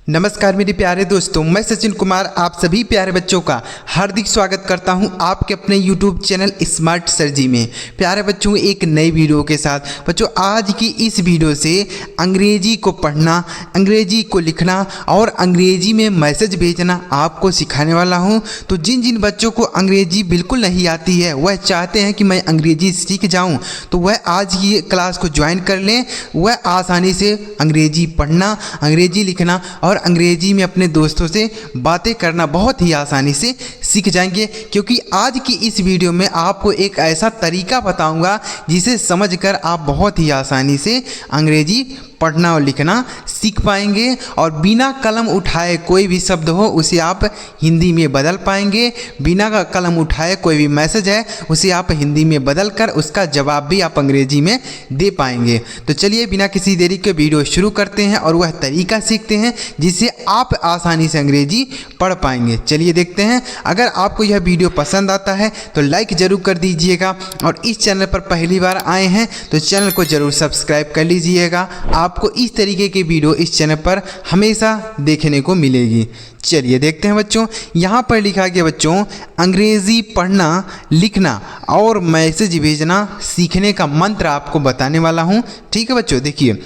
नमस्कार मेरे प्यारे दोस्तों, मैं सचिन कुमार आप सभी प्यारे बच्चों का हार्दिक स्वागत करता हूं आपके अपने YouTube चैनल स्मार्ट सर जी में। प्यारे बच्चों, एक नई वीडियो के साथ बच्चों आज की इस वीडियो से अंग्रेजी को पढ़ना, अंग्रेजी को लिखना और अंग्रेजी में मैसेज भेजना आपको सिखाने वाला हूं। तो जिन जिन बच्चों को अंग्रेजी बिल्कुल नहीं आती है, वह चाहते हैं कि मैं अंग्रेजी सीख जाऊँ, तो वह आज की क्लास को ज्वाइन कर लें। वह आसानी से अंग्रेजी पढ़ना, अंग्रेजी लिखना और अंग्रेजी में अपने दोस्तों से बातें करना बहुत ही आसानी से सीख जाएंगे, क्योंकि आज की इस वीडियो में आपको एक ऐसा तरीका बताऊंगा जिसे समझकर आप बहुत ही आसानी से अंग्रेजी पढ़ना और लिखना सीख पाएंगे और बिना कलम उठाए कोई भी शब्द हो उसे आप हिंदी में बदल पाएंगे। बिना कलम उठाए कोई भी मैसेज है उसे आप हिंदी में बदल कर उसका जवाब भी आप अंग्रेजी में दे पाएंगे। तो चलिए बिना किसी देरी के वीडियो शुरू करते हैं और वह तरीका सीखते हैं जिससे आप आसानी से अंग्रेजी पढ़ पाएंगे। चलिए देखते हैं। अगर आपको यह वीडियो पसंद आता है तो लाइक ज़रूर कर दीजिएगा और इस चैनल पर पहली बार आए हैं तो चैनल को ज़रूर सब्सक्राइब कर लीजिएगा। आपको इस तरीके की वीडियो इस चैनल पर हमेशा देखने को मिलेगी। चलिए देखते हैं बच्चों। यहाँ पर लिखा गया बच्चों, अंग्रेज़ी पढ़ना, लिखना और मैसेज भेजना सीखने का मंत्र आपको बताने वाला हूँ। ठीक है बच्चों, देखिए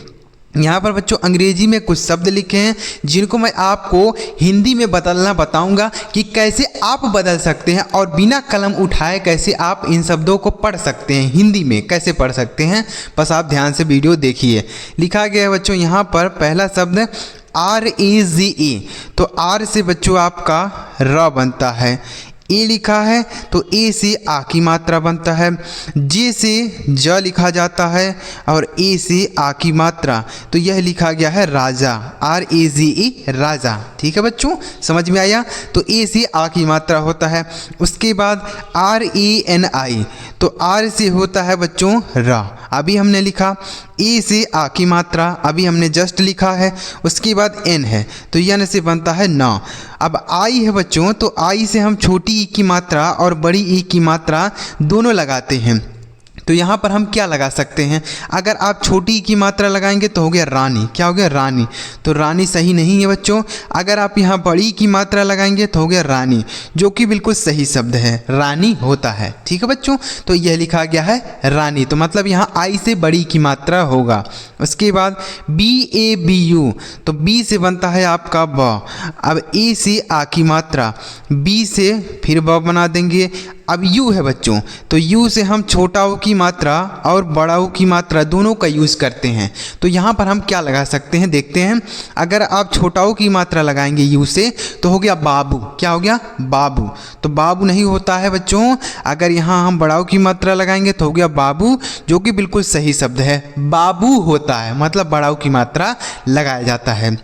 यहाँ पर बच्चों अंग्रेजी में कुछ शब्द लिखे हैं जिनको मैं आपको हिंदी में बदलना बताऊंगा कि कैसे आप बदल सकते हैं और बिना कलम उठाए कैसे आप इन शब्दों को पढ़ सकते हैं, हिंदी में कैसे पढ़ सकते हैं। बस आप ध्यान से वीडियो देखिए। लिखा गया है बच्चों यहाँ पर पहला शब्द RAZE, तो R से बच्चों आपका र बनता है। ए लिखा है तो ए से आ की मात्रा बनता है। जे से ज लिखा जाता है और ए से आ की मात्रा, तो यह लिखा गया है राजा, RAZE राजा। ठीक है बच्चों, समझ में आया। तो ए से आ की मात्रा होता है। उसके बाद RANI, तो R से होता है बच्चों र, अभी हमने लिखा। ए से आ की मात्रा अभी हमने जस्ट लिखा है। उसके बाद N है तो N से बनता है न। अब आई है बच्चों, तो आई से हम छोटी ई की मात्रा और बड़ी ई की मात्रा दोनों लगाते हैं। तो यहाँ पर हम क्या लगा सकते हैं, अगर आप छोटी की मात्रा लगाएंगे तो हो गया रानी। क्या हो गया? रानी। तो रानी सही नहीं है बच्चों। अगर आप यहाँ बड़ी की मात्रा लगाएंगे तो हो गया रानी, जो कि बिल्कुल सही शब्द है, रानी होता है। ठीक है बच्चों, तो यह लिखा गया है रानी, तो मतलब यहाँ आई से बड़ी की मात्रा होगा। उसके बाद BABU, तो बी से बनता है आपका ब। अब ए से आ की मात्रा, बी से फिर ब बना देंगे। अब यू है बच्चों, तो यू से हम छोटा ओ की मात्रा और बड़ा ओ की मात्रा दोनों का यूज़ करते हैं। तो यहाँ पर हम क्या लगा सकते हैं, देखते हैं। अगर आप छोटा ओ की मात्रा लगाएंगे यू से तो हो गया बाबू। क्या हो गया? बाबू। तो बाबू नहीं होता है बच्चों। अगर यहाँ हम बड़ा ओ की मात्रा लगाएंगे तो हो गया बाबू, जो कि बिल्कुल सही शब्द है, बाबू होता है, मतलब बड़ा ओ की मात्रा लगाया जाता है।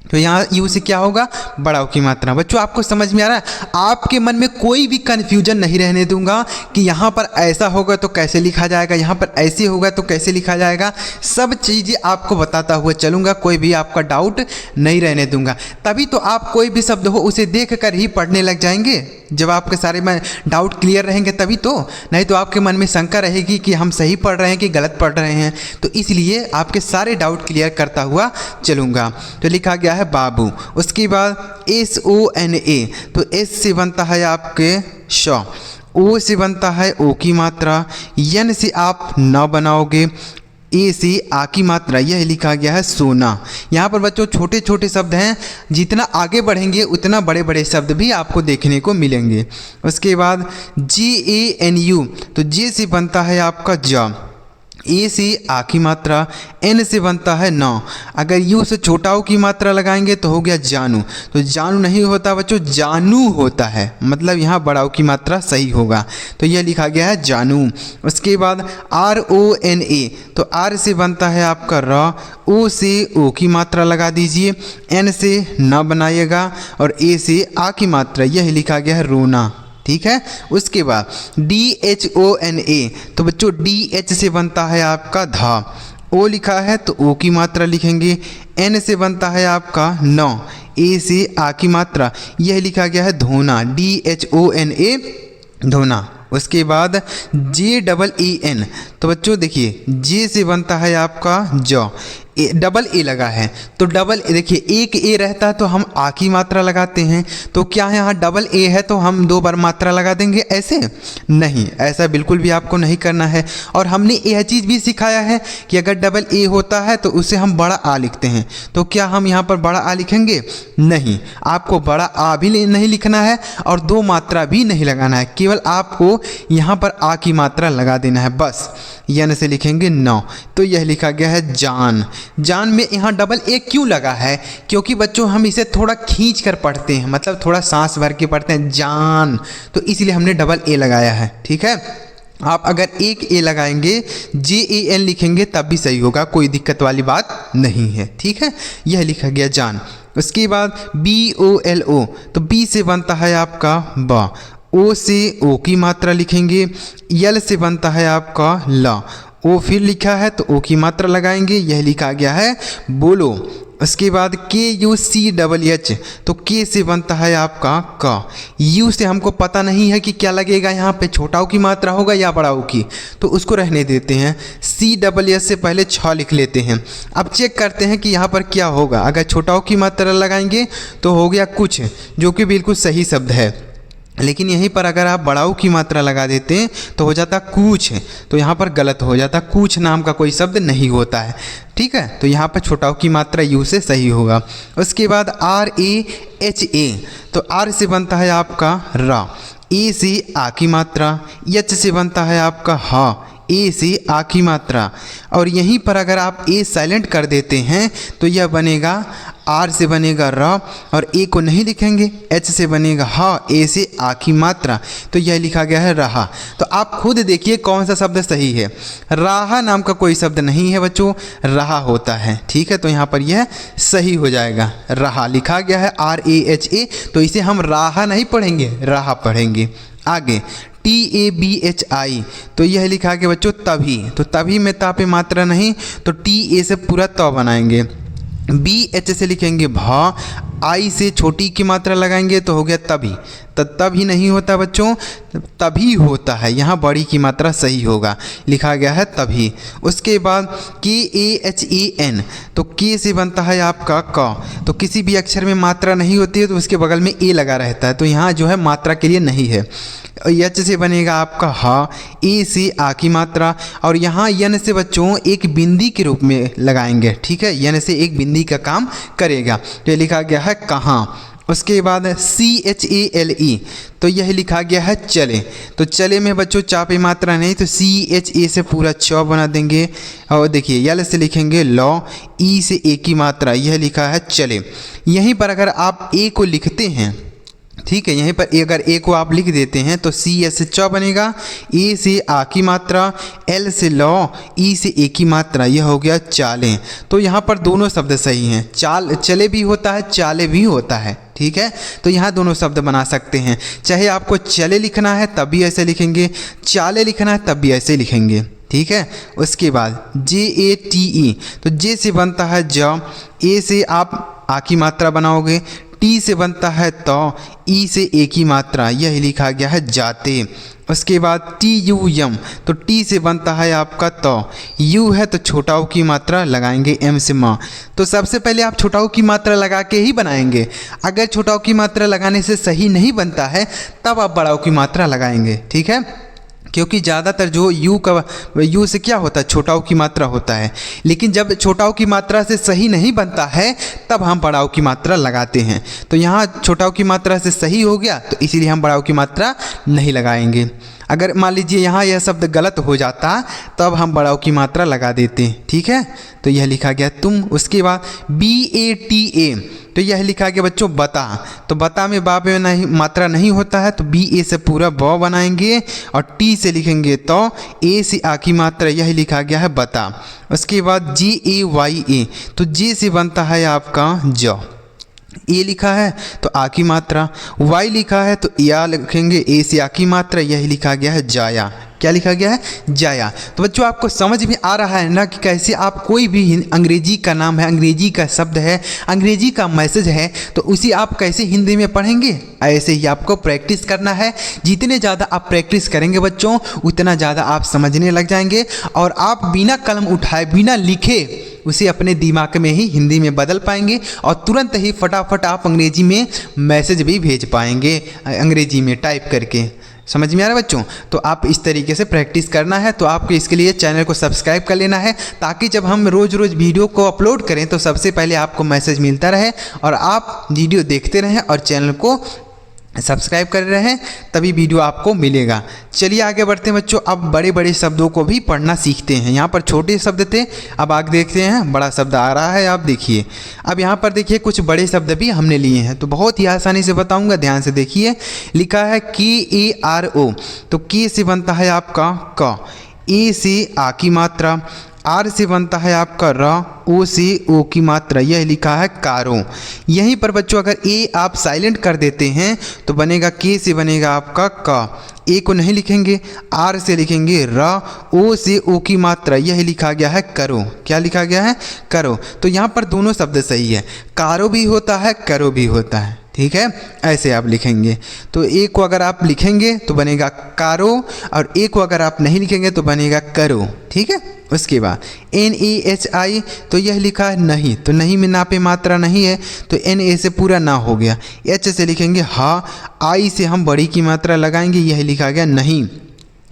तो यहाँ यू से क्या होगा? बड़ा की मात्रा। बच्चों आपको समझ में आ रहा है? आपके मन में कोई भी कन्फ्यूजन नहीं रहने दूंगा कि यहाँ पर ऐसा होगा तो कैसे लिखा जाएगा, यहाँ पर ऐसे होगा तो कैसे लिखा जाएगा। सब चीज़ें आपको बताता हुआ चलूँगा, कोई भी आपका डाउट नहीं रहने दूंगा। तभी तो आप कोई भी शब्द हो उसे देख कर ही पढ़ने लग जाएंगे। जब आपके सारे में डाउट क्लियर रहेंगे तभी तो, नहीं तो आपके मन में शंका रहेगी कि हम सही पढ़ रहे हैं कि गलत पढ़ रहे हैं। तो इसलिए आपके सारे डाउट क्लियर करता हुआ चलूँगा। तो लिखा गया है बाबू। उसके बाद SONA, तो S से बनता है आपके श, ओ से बनता है ओ की मात्रा, N से आप न बनाओगे, ए से आ की मात्रा, यह लिखा गया है सोना। यहाँ पर बच्चों छोटे छोटे शब्द हैं, जितना आगे बढ़ेंगे उतना बड़े बड़े शब्द भी आपको देखने को मिलेंगे। उसके बाद JANU, तो जे से बनता है आपका ज, ए से आ की मात्रा, एन से बनता है न। अगर यू से छोटा ओ की मात्रा लगाएंगे तो हो गया जानू। तो जानू नहीं होता बच्चों, जानू होता है, मतलब यहाँ बड़ा ओ की मात्रा सही होगा। तो यह लिखा गया है जानू। उसके बाद RONA, तो आर से बनता है आपका र, ओ से ओ की मात्रा लगा दीजिए, एन से न बनाइएगा और ए से आ की मात्रा, यह लिखा गया है रोना। ठीक है। उसके बाद DHONA, तो बच्चों DH से बनता है आपका धा, ओ लिखा है तो ओ की मात्रा लिखेंगे। N से बनता है आपका न, ए से आ की मात्रा, यह लिखा गया है धोना, DHONA धोना। उसके बाद JEEN, तो बच्चों देखिए जे से बनता है आपका ज, डबल ए लगा है तो डबल ए, देखिए एक ए रहता है तो हम आ की मात्रा लगाते हैं, तो क्या है यहाँ डबल ए है तो हम 2 बार मात्रा लगा देंगे ऐसे? नहीं, ऐसा बिल्कुल भी आपको नहीं करना है। और हमने यह चीज़ भी सिखाया है कि अगर डबल ए होता है तो उसे हम बड़ा आ लिखते हैं, तो क्या हम यहाँ पर बड़ा आ लिखेंगे? नहीं, आपको बड़ा आ भी नहीं लिखना है और 2 मात्रा भी नहीं लगाना है, केवल आपको यहाँ पर आ की मात्रा लगा देना है बस। यन से लिखेंगे 9, तो यह लिखा गया है जान। जान में यहाँ डबल ए क्यों लगा है? क्योंकि बच्चों हम इसे थोड़ा खींच कर पढ़ते हैं, मतलब थोड़ा सांस भर के पढ़ते हैं जान, तो इसलिए हमने डबल ए लगाया है। ठीक है, आप अगर एक ए लगाएंगे JAN लिखेंगे तब भी सही होगा, कोई दिक्कत वाली बात नहीं है। ठीक है, यह लिखा गया जान। उसके बाद BOLO, तो बी से बनता है आपका ब, ओ से ओ की मात्रा लिखेंगे, यल से बनता है आपका ला, ओ फिर लिखा है तो ओ की मात्रा लगाएंगे, यह लिखा गया है बोलो। उसके बाद KUCHH, तो के से बनता है आपका का, यू से हमको पता नहीं है कि क्या लगेगा, यहाँ पे छोटा ओ की मात्रा होगा या बड़ा ओ की, तो उसको रहने देते हैं। CSS से पहले 6 लिख लेते हैं। अब चेक करते हैं कि यहाँ पर क्या होगा। अगर छोटा ओ की मात्रा लगाएंगे तो हो गया कुछ, जो कि बिल्कुल सही शब्द है, लेकिन यहीं पर अगर आप बड़ाऊ की मात्रा लगा देते हैं तो हो जाता कुछ, तो यहाँ पर गलत हो जाता, कुछ नाम का कोई शब्द नहीं होता है। ठीक है, तो यहाँ पर छोटाऊ की मात्रा यू से सही होगा। उसके बाद RAHA, तो आर से बनता है आपका रा, ए से आ की मात्रा, एच से बनता है आपका हा, ए से आ की मात्रा, और यहीं पर अगर आप ए साइलेंट कर देते हैं तो यह बनेगा आर से बनेगा र, और ए को नहीं लिखेंगे, एच से बनेगा हा, ए से आ की मात्रा, तो यह लिखा गया है रहा। तो आप खुद देखिए कौन सा शब्द सही है। राहा नाम का कोई शब्द नहीं है बच्चों, रहा होता है। ठीक है, तो यहाँ पर यह सही हो जाएगा, रहा लिखा गया है RAHA, तो इसे हम राहा नहीं पढ़ेंगे, रहा पढ़ेंगे। आगे TABHI, तो यह लिखा गया बच्चों तभी, तो तभी में ता पे मात्रा नहीं, तो TA से पूरा त बनाएंगे। BH से लिखेंगे भा, आई से छोटी की मात्रा लगाएंगे तो हो गया तभी, तो तभी नहीं होता बच्चों, तभी होता है, यहाँ बड़ी की मात्रा सही होगा, लिखा गया है तभी। उसके बाद KAHAN, तो के से बनता है आपका क, तो किसी भी अक्षर में मात्रा नहीं होती है तो उसके बगल में ए लगा रहता है, तो यहाँ जो है मात्रा के लिए नहीं है। एच से बनेगा आपका हा, ए से आ की मात्रा, और यहाँ यन से बच्चों एक बिंदी के रूप में लगाएंगे। ठीक है, यन से एक बिंदी का काम करेगा, तो ये लिखा गया है कहाँ। उसके बाद CHALE, तो यह लिखा गया है चले, तो चले में बच्चों चा पे मात्रा नहीं, तो CHA से पूरा च बना देंगे, और देखिए यल से लिखेंगे लॉ, ई से ए की मात्रा, यह लिखा है चले। यहीं पर अगर आप ए को लिखते हैं, ठीक है, यहीं पर अगर ए को आप लिख देते हैं तो C से च बनेगा, ए से आ की मात्रा, एल से लॉ, ई से ए की मात्रा, यह हो गया चालें। तो यहाँ पर दोनों शब्द सही हैं, चाल चले भी होता है, चाले भी होता है। ठीक है, तो यहाँ दोनों शब्द बना सकते हैं, चाहे आपको चले लिखना है तब भी ऐसे लिखेंगे, चाले लिखना है तब भी ऐसे लिखेंगे। ठीक है, उसके बाद JATE, तो जे से बनता है ज, ए से आप आ की मात्रा बनाओगे, टी से बनता है तो, ई से ए की मात्रा, यह लिखा गया है जाते। उसके बाद TUM, तो टी से बनता है आपका तो, यू है तो छोटा ऊ की मात्रा लगाएंगे एम से माँ। तो सबसे पहले आप छोटा ऊ की मात्रा लगा के ही बनाएंगे, अगर छोटा ऊ की मात्रा लगाने से सही नहीं बनता है तब आप बड़ा ऊ की मात्रा लगाएंगे। ठीक है, क्योंकि ज़्यादातर जो यू से क्या होता है, छोटा ऊ की मात्रा होता है, लेकिन जब छोटा ऊ की मात्रा से सही नहीं बनता है तब हम बड़ा ऊ की मात्रा लगाते हैं। तो यहाँ छोटा ऊ की मात्रा से सही हो गया तो इसीलिए हम बड़ा ऊ की मात्रा नहीं लगाएंगे। अगर मान लीजिए यहाँ यह शब्द गलत हो जाता तब हम बड़ा ऊ की मात्रा लगा देते हैं। ठीक है, तो यह लिखा गया तुम। उसके बाद BATA, तो यह लिखा गया बच्चों बता, तो बता में बा पे नहीं मात्रा नहीं होता है, तो BA से पूरा ब बनाएंगे, और टी से लिखेंगे तो, ए से आ की मात्रा, यह लिखा गया है बता। उसके बाद JAYA, तो जे से बनता है आपका ज, ए लिखा है तो आ की मात्रा, वाई लिखा है तो या लिखेंगे, ए से आ की मात्रा, यही लिखा गया है जाया। क्या लिखा गया है, जाया। तो बच्चों आपको समझ में आ रहा है ना कि कैसे आप कोई भी अंग्रेजी का नाम है, अंग्रेजी का शब्द है, अंग्रेजी का मैसेज है, तो उसे आप कैसे हिंदी में पढ़ेंगे। ऐसे ही आपको प्रैक्टिस करना है। जितने ज़्यादा आप प्रैक्टिस करेंगे बच्चों उतना ज़्यादा आप समझने लग जाएंगे, और आप बिना कलम उठाए बिना लिखे उसे अपने दिमाग में ही हिंदी में बदल पाएंगे और तुरंत ही फटाफट आप अंग्रेजी में मैसेज भी भेज पाएंगे अंग्रेजी में टाइप करके। समझ में आ रहा है बच्चों? तो आप इस तरीके से प्रैक्टिस करना है। तो आपको इसके लिए चैनल को सब्सक्राइब कर लेना है ताकि जब हम रोज़ रोज़ वीडियो को अपलोड करें तो सबसे पहले आपको मैसेज मिलता रहे और आप वीडियो देखते रहें और चैनल को सब्सक्राइब कर रहे हैं, तभी वीडियो आपको मिलेगा। चलिए आगे बढ़ते हैं बच्चों। अब बड़े बड़े शब्दों को भी पढ़ना सीखते हैं। यहाँ पर छोटे शब्द थे, अब आगे देखते हैं बड़ा शब्द आ रहा है। आप देखिए, अब यहाँ पर देखिए कुछ बड़े शब्द भी हमने लिए हैं, तो बहुत ही आसानी से बताऊँगा, ध्यान से देखिए। लिखा है KARO, तो के से बनता है आपका क, ए से आ की मात्रा, आर से बनता है आपका र, ओ से ओ की मात्रा, यह लिखा है कारो। यहीं पर बच्चों अगर ए आप साइलेंट कर देते हैं तो बनेगा के से बनेगा आपका क, ए को नहीं लिखेंगे, आर से लिखेंगे र, ओ से ओ की मात्रा, यह लिखा गया है करो। क्या लिखा गया है? करो। तो यहाँ पर दोनों शब्द सही है, कारो भी होता है, करो भी होता है। ठीक है, ऐसे आप लिखेंगे। तो ए को अगर आप लिखेंगे तो बनेगा कारो और ए को अगर आप नहीं लिखेंगे तो बनेगा करो। ठीक है, उसके बाद NAHI, तो यह लिखा है नहीं, तो नहीं में ना पे मात्रा नहीं है तो NA से पूरा ना हो गया। H से लिखेंगे हाँ, आई से हम बड़ी की मात्रा लगाएंगे, यह लिखा गया नहीं।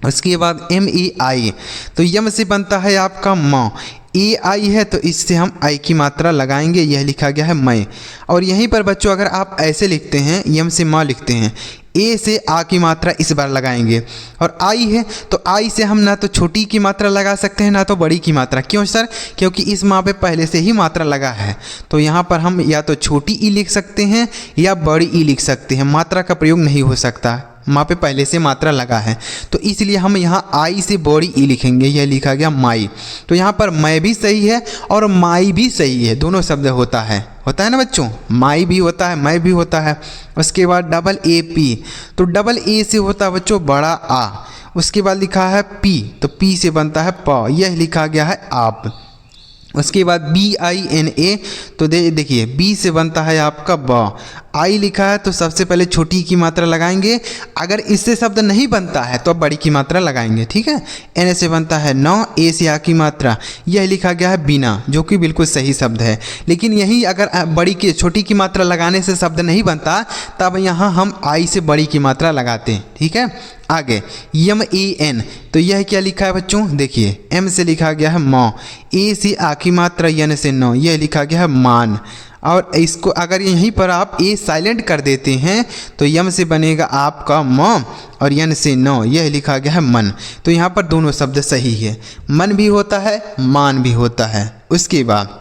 उसके बाद MEI, तो यम से बनता है आपका म, AI है तो इससे हम आई की मात्रा लगाएंगे, यह लिखा गया है मैं। और यहीं पर बच्चों अगर आप ऐसे लिखते हैं, यम से माँ लिखते हैं, ए से आ की मात्रा इस बार लगाएंगे, और आई है तो आई से हम ना तो छोटी की मात्रा लगा सकते हैं ना तो बड़ी की मात्रा। क्यों सर? क्योंकि इस माँ पे पहले से ही मात्रा लगा है, तो यहाँ पर हम या तो छोटी ई लिख सकते हैं या बड़ी ई लिख सकते हैं, मात्रा का प्रयोग नहीं हो सकता, माँ पे पहले से मात्रा लगा है। तो इसलिए हम यहाँ आई से बड़ी ई लिखेंगे, यह लिखा गया माई। तो यहाँ पर मैं भी सही है और माई भी सही है, दोनों शब्द होता है ना बच्चों? माई भी होता है, मैं भी होता है। उसके बाद AA, तो डबल ए से होता है बच्चों बड़ा आ। उसके बाद लिखा है पी, तो पी से बनता है प, यह लिखा गया है आप। उसके बाद BINA, तो देखिए बी से बनता है आपका ब, आई लिखा है तो सबसे पहले छोटी की मात्रा लगाएंगे, अगर इससे शब्द नहीं बनता है तो अब बड़ी की मात्रा लगाएंगे। ठीक है, N से बनता है नौ, ए से आ की मात्रा, यह लिखा गया है बिना, जो कि बिल्कुल सही शब्द है। लेकिन यही अगर बड़ी की छोटी की मात्रा लगाने से शब्द नहीं बनता तब यहाँ हम आई से बड़ी की मात्रा लगाते हैं। ठीक है, आगे MAN, तो यह क्या लिखा है बच्चों? देखिए M से लिखा गया है मौ, ए से आ की मात्रा, N से नौ, यह लिखा गया है मान। और इसको अगर यहीं पर आप ए साइलेंट कर देते हैं तो यम से बनेगा आपका म और यन से नौ, यह लिखा गया है मन। तो यहाँ पर दोनों शब्द सही है, मन भी होता है, मान भी होता है। उसके बाद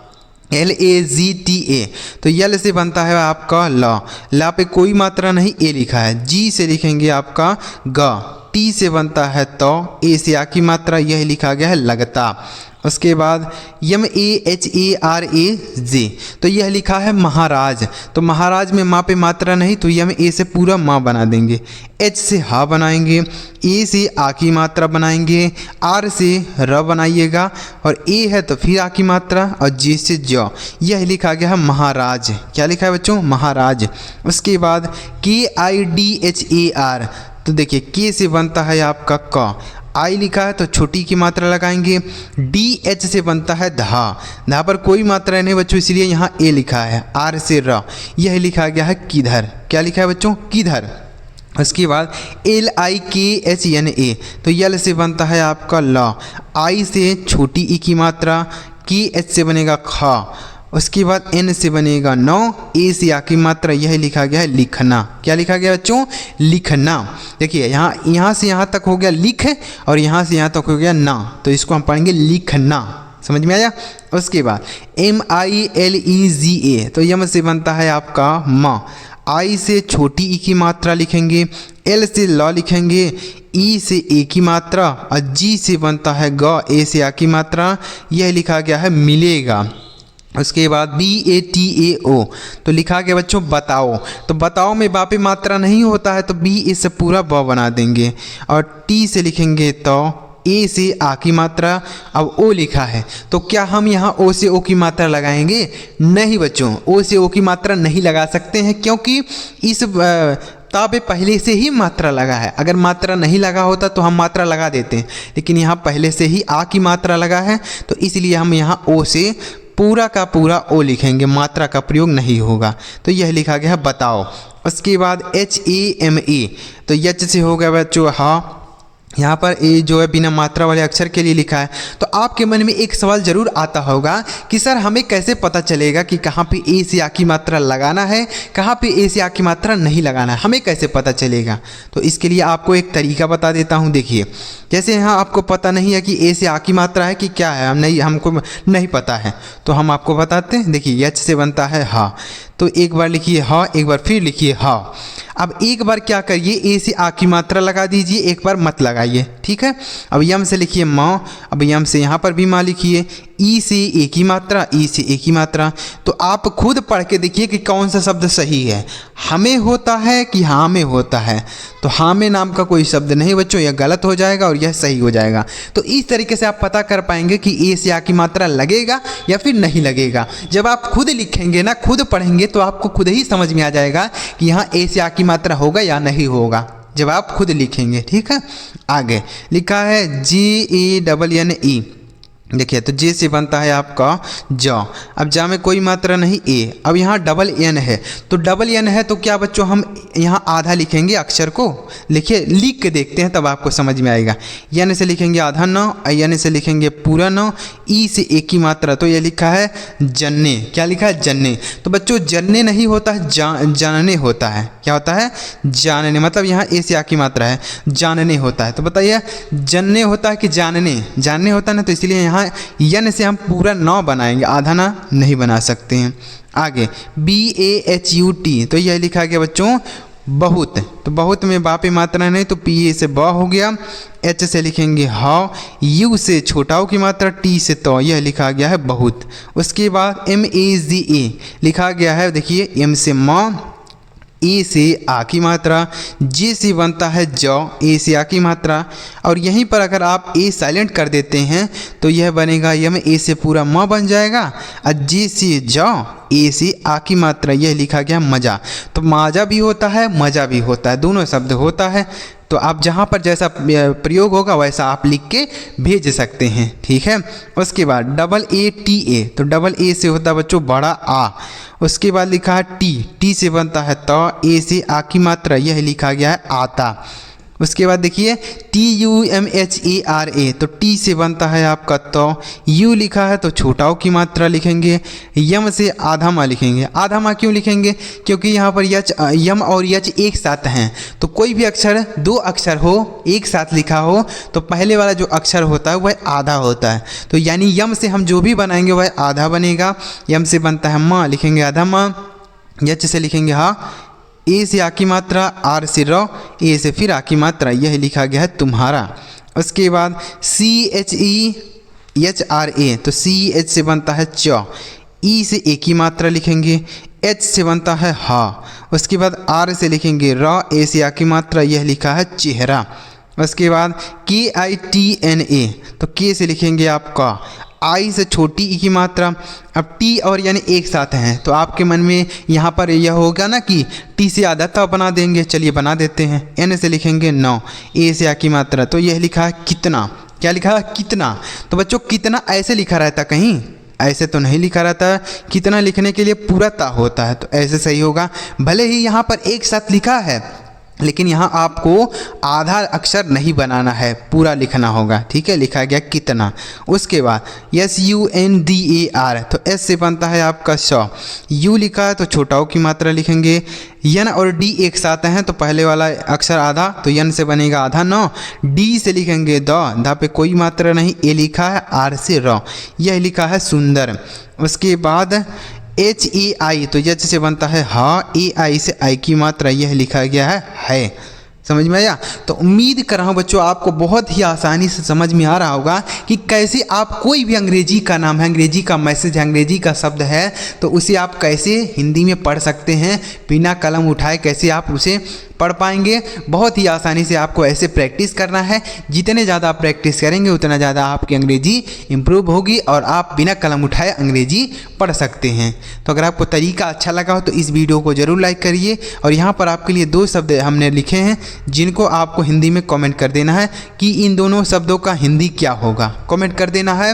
LAZTA, तो यल से बनता है आपका ला पे कोई मात्रा नहीं, ए लिखा है। जी से लिखेंगे आपका ग, टी से बनता है तो, ए से आ की मात्रा, यह लिखा गया है लगता। उसके बाद MAHARAJ, तो यह लिखा है महाराज, तो महाराज में माँ पे मात्रा नहीं तो यम ए से पूरा माँ बना देंगे, H से हा बनाएंगे, ए से आ की मात्रा बनाएंगे, आर से र बनाइएगा और ए है तो फिर आ की मात्रा और जे से ज, यह लिखा गया है महाराज। क्या लिखा है बच्चों? महाराज। उसके बाद KIDHAR, तो देखिए के से बनता है आपका क, आई लिखा है तो छोटी की मात्रा लगाएंगे, DH से बनता है धा पर कोई मात्रा नहीं बच्चों इसलिए यहाँ ए लिखा है, आर से र, यह लिखा गया है किधर। क्या लिखा है बच्चों? किधर। उसके बाद LIKHNA, तो यल से बनता है आपका ल, आई से छोटी ई की मात्रा, KH से बनेगा ख, उसके बाद N से बनेगा नौ, ए से आ की मात्रा, यह लिखा गया है लिखना। क्या लिखा गया बच्चों? लिखना। देखिए यहाँ से यहाँ तक हो गया लिख और यहाँ से यहाँ तक हो गया ना, तो इसको हम पढ़ेंगे लिखना। समझ में आया? उसके बाद MILEGA, तो यम से बनता है आपका म, आई से छोटी ई की मात्रा लिखेंगे, एल से ल लिखेंगे, ई से ए की मात्रा और जी से बनता है ग, ए से आ की मात्रा, यह लिखा गया है मिलेगा। उसके बाद BATAO, तो लिखा गया बच्चों बताओ, तो बताओ में बापे मात्रा नहीं होता है तो बी इससे पूरा ब बना देंगे और टी से लिखेंगे तो, ए से आ की मात्रा, अब ओ लिखा है तो क्या हम यहाँ ओ से ओ की मात्रा लगाएंगे? नहीं बच्चों, ओ से ओ की मात्रा नहीं लगा सकते हैं क्योंकि इस ता पे पहले से ही मात्रा लगा है। अगर मात्रा नहीं लगा होता तो हम मात्रा लगा देते हैं, लेकिन यहाँ पहले से ही आ की मात्रा लगा है, तो इसलिए हम यहाँ ओ से पूरा का पूरा ओ लिखेंगे, मात्रा का प्रयोग नहीं होगा। तो यह लिखा गया है बताओ। उसके बाद HAME, तो यच से हो गया बच्चों हा, यहाँ पर ए जो है बिना मात्रा वाले अक्षर के लिए लिखा है। तो आपके मन में एक सवाल जरूर आता होगा कि सर हमें कैसे पता चलेगा कि कहाँ पे ए से आ की मात्रा लगाना है, कहाँ पे ए से आ की मात्रा नहीं लगाना है, हमें कैसे पता चलेगा? तो इसके लिए आपको एक तरीका बता देता हूँ। देखिए, जैसे यहाँ आपको पता नहीं है कि ए से आ की मात्रा है कि क्या है, हमको नहीं पता है, तो हम आपको बताते हैं। देखिए, यच से बनता है हा, तो एक बार लिखिए हा, एक बार फिर लिखिए हा। अब एक बार क्या करिए, ए से आ की मात्रा लगा दीजिए, एक बार मत लगाइए, ठीक है। अब यम से लिखिए माँ, अब यम से यहाँ पर भी माँ लिखिए। ई से ए की मात्रा, ई से ए की मात्रा। तो आप खुद पढ़ के देखिए कि कौन सा शब्द सही है, हमें होता है कि हाँ में होता है। तो हाँ में नाम का कोई शब्द नहीं बच्चों, यह गलत हो जाएगा और यह सही हो जाएगा। तो इस तरीके से आप पता कर पाएंगे कि ए से आ की मात्रा लगेगा या फिर नहीं लगेगा। जब आप खुद लिखेंगे ना, खुद पढ़ेंगे, तो आपको खुद ही समझ में आ जाएगा कि यहाँ ए से आ की मात्रा होगा या नहीं होगा, जब आप खुद लिखेंगे, ठीक है। आगे लिखा है JANNE, देखिए, तो जे से बनता है आपका ज। अब जा में कोई मात्रा नहीं ए। अब यहाँ डबल एन है, तो डबल एन है तो क्या बच्चों, हम यहाँ आधा लिखेंगे अक्षर को। लिखिए, लिख के देखते हैं तब आपको समझ में आएगा। यन से लिखेंगे आधा न, यन से लिखेंगे पूरा न, ई से एक की मात्रा, तो ये लिखा है जन्ने। क्या लिखा है? जन्ने। तो बच्चों जन्ने नहीं होता है, जानने होता है। क्या होता है? जानने। मतलब यहाँ ए से आ की मात्रा है, जानने होता है। तो बताइए, जन्ने होता है कि जानने? जानने होता है ना, तो इसलिए यहाँ यन से हम पूरा न बनाएंगे, आधा ना नहीं बना सकते हैं। आगे BAHUT, तो यह लिखा गया बच्चों बहुत। तो बहुत में बा पे मात्रा नहीं, तो PA से ब हो गया। H से लिखेंगे हा, U से छोटाओ की मात्रा, T से तो, यह लिखा गया है बहुत। उसके बाद MAZA लिखा गया है, देखिए M से माँ, ए से आ की मात्रा, जे से बनता है ज, ए से आ की मात्रा। और यहीं पर अगर आप ए साइलेंट कर देते हैं तो यह बनेगा यम, ए से पूरा म बन जाएगा, और जे से ज, ए से आ की मात्रा, यह लिखा गया मजा। तो माजा भी होता है, मजा भी होता है, दोनों शब्द होता है। तो आप जहाँ पर जैसा प्रयोग होगा वैसा आप लिख के भेज सकते हैं, ठीक है। उसके बाद AATA, तो डबल ए से होता है बच्चों बड़ा आ। उसके बाद लिखा है टी से बनता है तो, ए से आ की मात्रा, यह लिखा गया है आता। उसके बाद देखिए TUMHARA, तो टी से बनता है आपका तो, यू लिखा है तो छोटाओ की मात्रा लिखेंगे, यम से आधा माँ लिखेंगे। आधा माँ क्यों लिखेंगे? क्योंकि यहाँ पर यम और यच एक साथ हैं। तो कोई भी अक्षर, दो अक्षर हो एक साथ लिखा हो तो पहले वाला जो अक्षर होता है वह आधा होता है। तो यानी यम से हम जो भी बनाएंगे वह आधा बनेगा। यम से बनता है माँ, लिखेंगे आधा माँ। यच से लिखेंगे हा, ए से आ की मात्रा, आर से र, ए से फिर आ की मात्रा, यह लिखा गया है तुम्हारा। उसके बाद CHEHRA, तो CH से बनता है च, ई से ए की मात्रा लिखेंगे, H से बनता है हा। उसके बाद आर से लिखेंगे र, ए से आ की मात्रा, यह लिखा है चेहरा। उसके बाद KITNA, तो के से लिखेंगे आपका आई से छोटी ई की मात्रा। अब टी और यानी एक साथ हैं, तो आपके मन में यहाँ पर यह होगा ना कि टी से आधा तो बना देंगे, चलिए बना देते हैं। एन से लिखेंगे 9, ए से आ की मात्रा, तो यह लिखा है कितना। क्या लिखा है? कितना। तो बच्चों कितना ऐसे लिखा रहता, कहीं ऐसे तो नहीं लिखा रहता। कितना लिखने के लिए पूरा ता होता है, तो ऐसे सही होगा। भले ही यहाँ पर एक साथ लिखा है, लेकिन यहाँ आपको आधा अक्षर नहीं बनाना है, पूरा लिखना होगा, ठीक है। लिखा गया कितना। उसके बाद SUNDAR, तो एस से बनता है आपका स, यू लिखा है तो छोटाओ की मात्रा लिखेंगे। यन और डी एक साथ हैं तो पहले वाला अक्षर आधा, तो यन से बनेगा आधा न। डी से लिखेंगे द पे कोई मात्रा नहीं, ए लिखा है, आर से र, यह लिखा है सुंदर। उसके बाद HEI, तो यच से बनता है हा, AI से आई की मात्रा, यह लिखा गया है। समझ में आया? तो उम्मीद कर रहा हूँ बच्चों आपको बहुत ही आसानी से समझ में आ रहा होगा कि कैसे आप कोई भी अंग्रेजी का नाम है, अंग्रेजी का मैसेज है, अंग्रेजी का शब्द है, तो उसे आप कैसे हिंदी में पढ़ सकते हैं, बिना कलम उठाए कैसे आप उसे पढ़ पाएंगे। बहुत ही आसानी से आपको ऐसे प्रैक्टिस करना है। जितने ज़्यादा आप प्रैक्टिस करेंगे उतना ज़्यादा आपकी अंग्रेजी इंप्रूव होगी और आप बिना कलम उठाए अंग्रेजी पढ़ सकते हैं। तो अगर आपको तरीका अच्छा लगा हो तो इस वीडियो को ज़रूर लाइक करिए। और यहाँ पर आपके लिए 2 शब्द हमने लिखे हैं जिनको आपको हिंदी में कमेंट कर देना है कि इन दोनों शब्दों का हिंदी क्या होगा। कमेंट कर देना है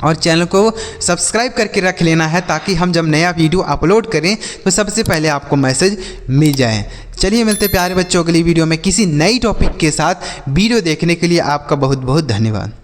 और चैनल को सब्सक्राइब करके रख लेना है ताकि हम जब नया वीडियो अपलोड करें तो सबसे पहले आपको मैसेज मिल जाए। चलिए मिलते प्यारे बच्चों अगली वीडियो में किसी नई टॉपिक के साथ। वीडियो देखने के लिए आपका बहुत बहुत धन्यवाद।